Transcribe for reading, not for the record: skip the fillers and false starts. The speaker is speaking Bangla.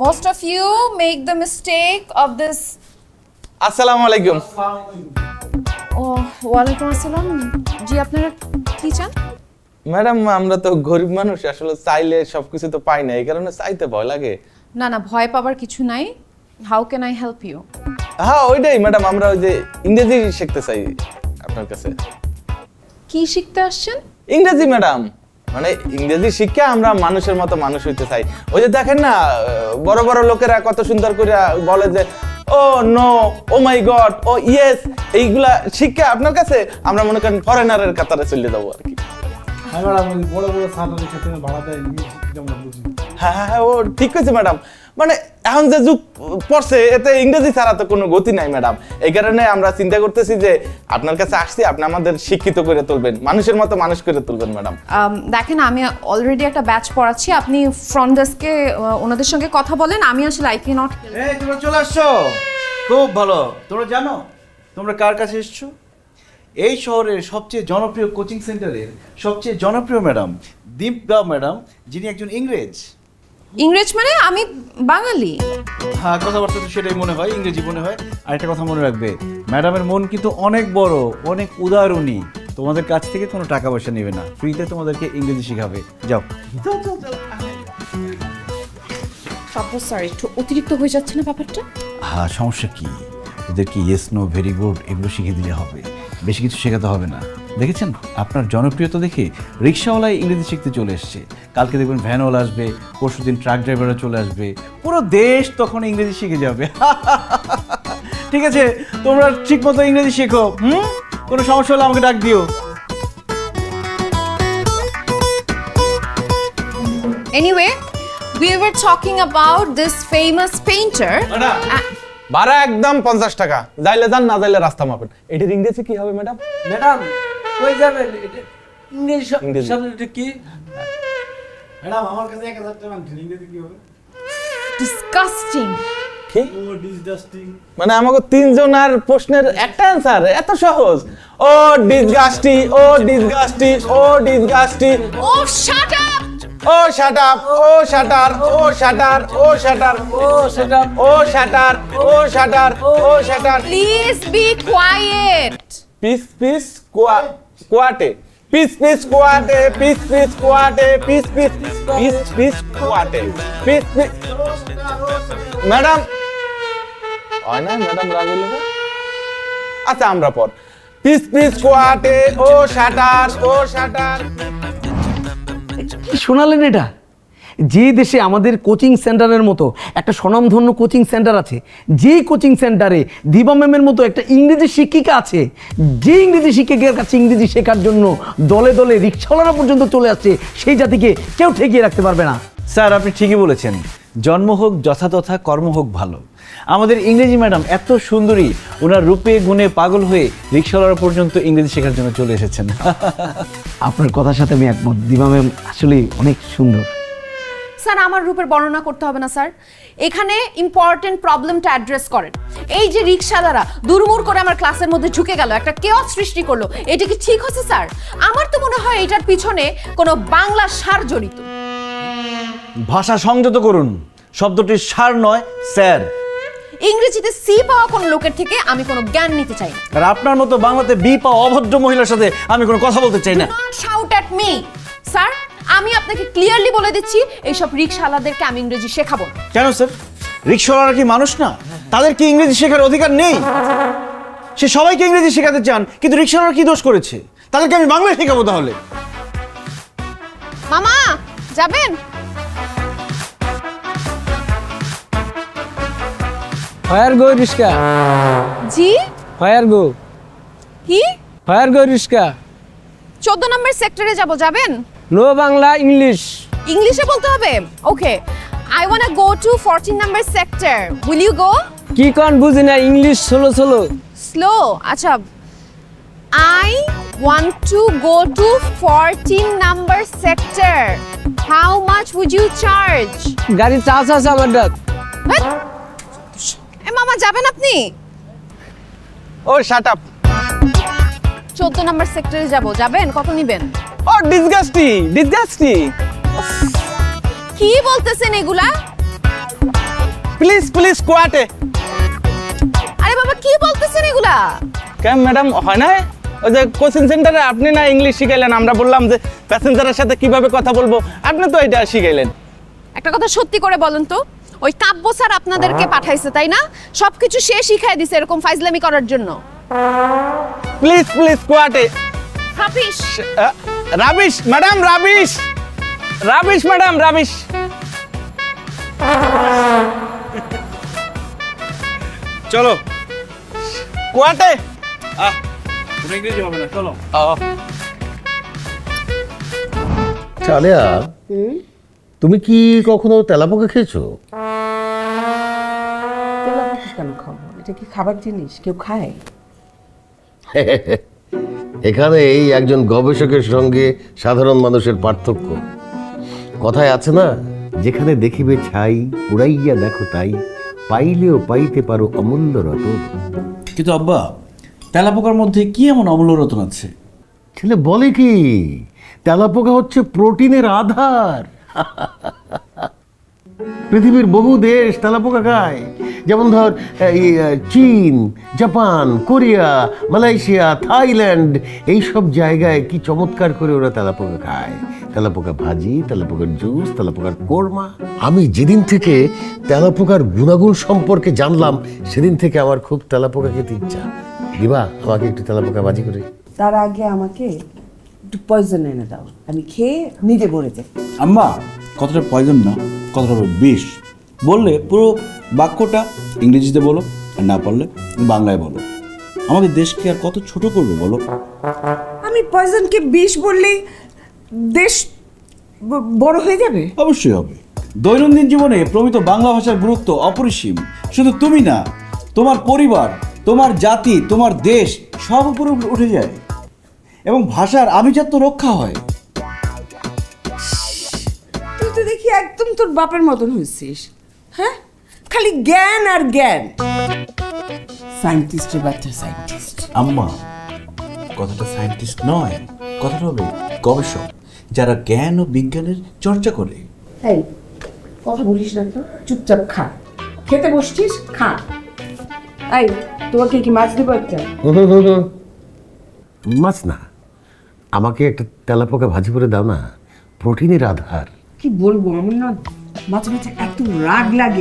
Most of you make the mistake of this. আসসালামু আলাইকুম। Oh, ওয়ালাইকুম আসসালাম। জি আপনারা কি চান? ম্যাডাম আমরা তো গরিব মানুষ, আসলে চাইলে সবকিছু তো পাই না, এই কারণে চাইতে ভয় লাগে। না না, ভয় পাবার কিছু নাই। How can I help you? হ্যাঁ ওইটাই ম্যাডাম, আমরা ওই যে ইংরেজি শিখতে চাই আপনার কাছে। কি শিখতে আসছেন? ইংরেজি ম্যাডাম, মানে ইংরেজি শিক্ষা আমরা মানুষের মতো মানুষ হইতে চাই। ওই যে দেখেন না বড় বড় লোকেরা কত সুন্দর করে বলে যে ও নো, ও মাই গড, ও ইয়েস, এইগুলা শিক্ষা আপনার কাছে আমরা মনে করেন ফরেনারের কাতারে চলে যাবো আর কি। হ্যাঁ ম্যাডাম, বড় বড় সার্টারের ক্ষেত্রে ভাড়া দেয় যেমন বুঝি। হ্যাঁ হ্যাঁ ও ঠিক কইছে ম্যাডাম, মানে এখন যে যুগ পড়ছে এতে ইংরেজি ছাড়া তো কোনো গতি নাই ম্যাডাম। এই কারণে আমরা চিন্তা করতেছি যে আপনার কাছে আসছি, আপনি আমাদের শিক্ষিত করে তুলবেন, মানুষের মতো মানুষ করে তুলবেন ম্যাডাম। দেখেন আমি অলরেডি একটা ব্যাচ পড়াচ্ছি, আপনি ফ্রন্ট ডেস্কে ওনাদের সঙ্গে কথা বলেন। আমি আসলে আই ক্যান নট। এই তোমরা চলে আসছো, খুব ভালো। তোমরা জানো তোমরা কার কাছে এসছো? এই শহরের সবচেয়ে জনপ্রিয় কোচিং সেন্টারের সবচেয়ে জনপ্রিয় ম্যাডাম দীপা ম্যাডাম, যিনি একজন ইংরেজ। ইংরেজ মানে আমি বাঙালি। হ্যাঁ, কথাবার্তা তো সেটাই মনে হয়, ইংরেজি মনে হয়। আর একটা কথা মনে রাখবে, ম্যাডামের মন কিন্তু অনেক বড়, অনেক উদারণী। তোমাদের কাছ থেকে কোনো টাকা পয়সা নেবে না, ফ্রিতে তোমাদেরকে ইংরেজি শেখাবে। যাও। সরি, একটু অতিরিক্ত হয়ে যাচ্ছে না ব্যাপারটা? হ্যাঁ, সমস্যা কি? ওদেরকে ইয়েস নো ভেরি গুড এগুলো শিখিয়ে দিলে হবে, বেশি কিছু শেখাতে হবে না। দেখেছেন আপনার জনপ্রিয়তা দেখে রিক্সাওয়ালায় ইংরেজি শিখতে চলে এসছে, কালকে দেখবেন ভ্যানওয়ালা আসবে, পরশুদিন ট্রাক ড্রাইভাররা চলে আসবে, পুরো দেশ তখন ইংরেজি শিখে যাবে। ঠিক আছে, তোমরা ঠিক মতো ইংরেজি শেখো। কোনো সমস্যা হলে আমাকে ডাক দিও। Anyway, we were talking about this famous painter. ভাড়া একদম 50 টাকা, যাইলে যান, না যাইলে রাস্তা মাপেন। এটার ইংরেজি কি হবে ম্যাডাম? ম্যাডাম কই যাবেন? ইংরেজি ইংরেজি। শব্দটা কি? ম্যাডাম আমার কাছে 1000 টাকা আনছেন, ইংরেজি কি হবে? Disgusting. কি ও ডিসডাস্টিং। মানে আমাকে তিনজনের প্রশ্নের একটা অ্যানসার এত সহজ? Oh disgusting, oh disgusting, oh disgusting, Oh, shut up! Oh shut up, oh shut up, oh shut up, oh shut up, ও সেটা oh shut up, oh shut up, oh shut up. Please be quiet. Please please quiet, please please quiet, please please quiet, please please please please quiet, please please. Madam হয় না ম্যাডাম, রাগুল। আচ্ছা আমরা পর please please quiet, oh shut up, oh shut up. কি শোনালেন এটা? যে দেশে আমাদের কোচিং সেন্টারের মতো একটা স্বনামধন্য কোচিং সেন্টার আছে, যেই কোচিং সেন্টারে দিবা ম্যামের মতো একটা ইংরেজি শিক্ষিকা আছে, যে ইংরেজি শিক্ষিকার কাছে ইংরেজি শেখার জন্য দলে দলে রিক্সাওয়ালারা পর্যন্ত চলে আসছে, সেই জাতিকে কেউ ঠেকিয়ে রাখতে পারবে না। স্যার আপনি ঠিকই বলেছেন, জন্ম হোক যথাতথা, কর্ম হোক ভালো। আমাদের ইংরেজি ম্যাডাম এত সুন্দরী, ওনার রূপে গুণে পাগল হয়ে রিক্সাওয়ালা পর্যন্ত ইংরেজি শেখার জন্য চলে এসেছেন। আপনার কথার সাথে আমি একমত, দিবা ম্যাম আসলে অনেক সুন্দর। স্যার আমার রূপের বর্ণনা করতে হবে না স্যার, এখানে ইম্পর্টেন্ট প্রবলেমটা অ্যাড্রেস করেন। এই যে রিক্সাওয়ালারা দুরমুর করে আমার ক্লাসের মধ্যে ঢুকে গেল, একটা কেওয়াস সৃষ্টি করলো, এটা কি ঠিক হচ্ছে স্যার? আমার তো মনে হয় এটার পিছনে কোনো বাংলা সার জড়িত। ভাষা সংযত করুন, শব্দটির সার নয় স্যার। ইংরেজিতে সি পাওয়া কোনো লোকের থেকে আমি কোনো জ্ঞান নিতে চাই না। আর আপনার মতো বাংলাতে বি পাওয়া অভদ্র মহিলার সাথে আমি কোনো কথা বলতে চাই না। শাউট অ্যাট মি স্যার, আমি আপনাকে ক্লিয়ারলি বলে দিচ্ছি এইসব রিক্সাওয়ালাদেরকে আমি ইংরেজি শেখাবো না। কেন স্যার? রিক্সাওয়ালারা কি মানুষ না? তাদের কি ইংরেজি শেখার অধিকার নেই? সে সবাইকে ইংরেজি শেখাতে চান, কিন্তু রিক্সাওয়ালারা কি দোষ করেছে? তাদেরকে আমি বাংলা শেখাবো তাহলে। মামা যাবেন? ফায়ার গো রিস্কা, জি ফায়ার গো, কি? ফায়ার গো রিস্কা। 14 নম্বর সেক্টরে যাব, যাবেন? No Bangla, English. ইংলিশে বলতে হবে? Okay, I want to go to 14 number sector, will you go? কি কোন বুঝি না, ইংলিশ সোলো সোলো। স্লো, আচ্ছা। I want to go to 14 number sector. How much would you charge? গাড়ি চার্জ আছে আমার ডাক। এ মামা যাবেন আপনি? ও শাট আপ। 14 নম্বর সেক্টরে যাব, যাবেন? কত নেবেন? ও ডিসগাস্টি, ডিসগাস্টি। কি বলতেছেন এগুলা? Please please quiet. আরে বাবা কি বলতেছেন এগুলা? কেন ম্যাডাম হয় না? ওই যে কোচিং সেন্টারে আপনি না ইংলিশ শিখাইলেন, আমরা বললাম যে প্যাসেঞ্জারের সাথে কিভাবে কথা বলবো, আপনি তো এটা শিখাইলেন। একটা কথা সত্যি করে বলেন তো, ওই কাব্য স্যার আপনাদেরকে পাঠাইছে তাই না? সবকিছু সে শিখাই দিছে এরকম ফাইজলামি করার জন্য। Please please quiet. Hafiz rubbish madam, rubbish rubbish madam, rubbish. চলো কোয়াটে। ইংরেজি হবে না, চলো। চালিয়া, তুমি কি কখনো তেলাপোকা খেয়েছো? তেলাপোকা কেন খাবো? এটা কি খাবার জিনিস? কেউ খায়? এখানে এই একজন গবেষকের সঙ্গে সাধারণ মানুষের পার্থক্য। কথায় আছে না, যেখানে দেখিবে ছাই উড়াইয়া দেখো তাই, পাইলেও পাইতে পারো অমূল্য রতন। কিন্তু আব্বা, তেলাপোকার মধ্যে কি এমন অমূল্য রতন আছে? ছেলে বলে কি, তেলাপোকা হচ্ছে প্রোটিনের আধার। পৃথিবীর বহু দেশ তেলাপোকা খায়, যেমন ধর এই চীন, জাপান, কোরিয়া, মালয়েশিয়া, থাইল্যান্ড, এই সব জায়গায় কি চমৎকার করে ওরা তেলাপোকা খায়। তেলাপোকা ভাজি, তেলাপোকার জুস, তেলাপোকার কোরমা। আমি যেদিন থেকে তেলাপোকার গুণাগুণ সম্পর্কে জানলাম, সেদিন থেকে আমার খুব তেলাপোকা খেতে ইচ্ছা। দিবা আমাকে একটু তেলাপোকা ভাজি করে? তার আগে আমাকে একটু পয়জন এনে দাও, আমি খেয়ে নিজে মরে যাই। আম্মা, কথাটা পয়জন না, কথাটা হলো বিষ। বললে পুরো বাক্যটা ইংরেজিতে বলো, আর না পারলে বাংলায় বলো। আমাদের দেশকে আর কত ছোট করবে বলো? আমি পয়জনকে বিষ বললেই দেশ বড় হয়ে যাবে? অবশ্যই হবে। দৈনন্দিন জীবনে প্রমিত বাংলা ভাষার গুরুত্ব অপরিসীম। শুধু তুমি না, তোমার পরিবার, তোমার জাতি, তোমার দেশ সব উপরে উঠে যায় এবং ভাষার আভিজাত্য রক্ষা হয়। তুই তো দেখি একদম তোর বাপের মতন হয়েছিস। হ্যাঁ, খালি জ্ঞান আর জ্ঞান। সায়েন্টিস্টের বাচ্চা সায়েন্টিস্ট। আম্মা, কথাটা সায়েন্টিস্ট নয়, কথাটা হবে গবেষক, যারা জ্ঞান ও বিজ্ঞানের চর্চা করে। এই কথা বলিস না তো, চুপচাপ খা। খেতে বসছিস, খা। এই তোমাকে কি মাছ দেবো একটা? মাছ না, আমাকে একটা তেলাপোকা ভাজি করে দাও না, প্রোটিনের আধার। কি বলবো, আমার না মাঝে মাঝে এত রাগ লাগে।